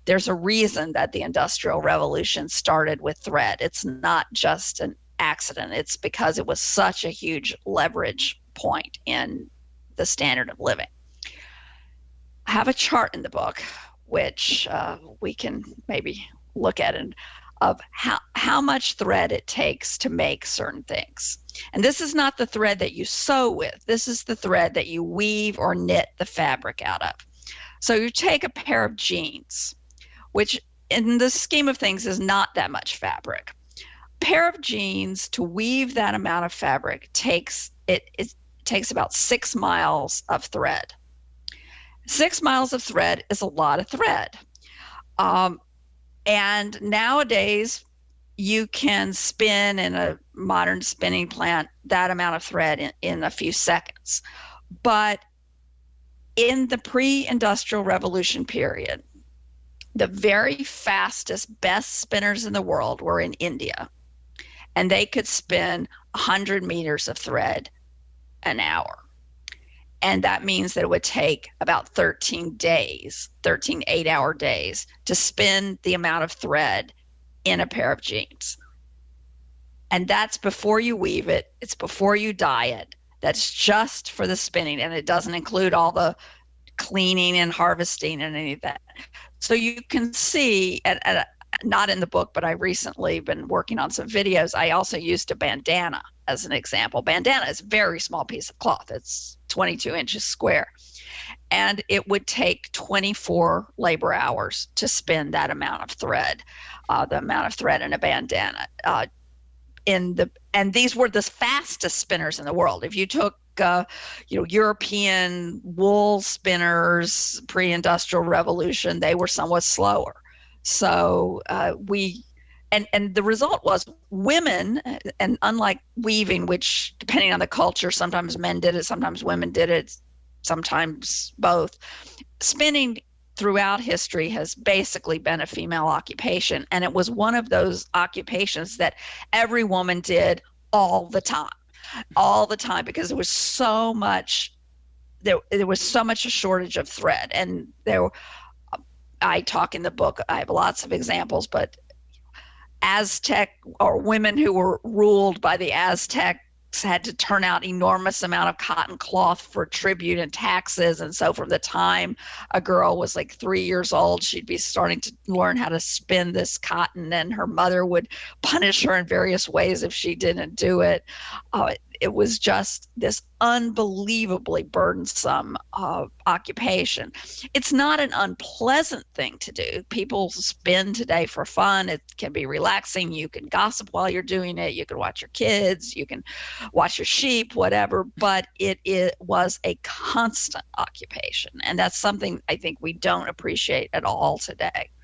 There's a reason that the Industrial Revolution started with thread. It's not just an accident. It's because it was such a huge leverage point in the standard of living. I have a chart in the book, which we can maybe look at, and of how much thread it takes to make certain things. And this is not the thread that you sew with. This is the thread that you weave or knit the fabric out of. So you take a pair of jeans, which in the scheme of things is not that much fabric. A pair of jeans, to weave that amount of fabric takes about 6 miles of thread. 6 miles of thread is a lot of thread. And nowadays, you can spin in a modern spinning plant that amount of thread in a few seconds. But in the pre-industrial revolution period, the very fastest, best spinners in the world were in India, and they could spin 100 meters of thread an hour. And that means that it would take about 13 8-hour days to spin the amount of thread in a pair of jeans. And that's before you weave it. It's before you dye it. That's just for the spinning, and it doesn't include all the cleaning and harvesting and any of that. So you can see, not in the book, but I've recently been working on some videos. I also used a bandana as an example. Bandana is a very small piece of cloth. It's 22 inches square. And it would take 24 labor hours to spin that amount of thread, the amount of thread in a bandana. And these were the fastest spinners in the world. If you took European wool spinners, pre-industrial revolution, they were somewhat slower. So and the result was women, and unlike weaving, which depending on the culture, sometimes men did it, sometimes women did it, sometimes both, spinning throughout history has basically been a female occupation. And it was one of those occupations that every woman did all the time, because there was so much a shortage of thread. And I talk in the book, I have lots of examples, but Aztec, or women who were ruled by the Aztecs, had to turn out enormous amount of cotton cloth for tribute and taxes. And so from the time a girl was like 3 years old, she'd be starting to learn how to spin this cotton, and her mother would punish her in various ways if she didn't do it. It was just this unbelievably burdensome occupation. It's not an unpleasant thing to do. People spin today for fun. It can be relaxing. You can gossip while you're doing it. You can watch your kids. You can watch your sheep, whatever. But it was a constant occupation. And that's something I think we don't appreciate at all today.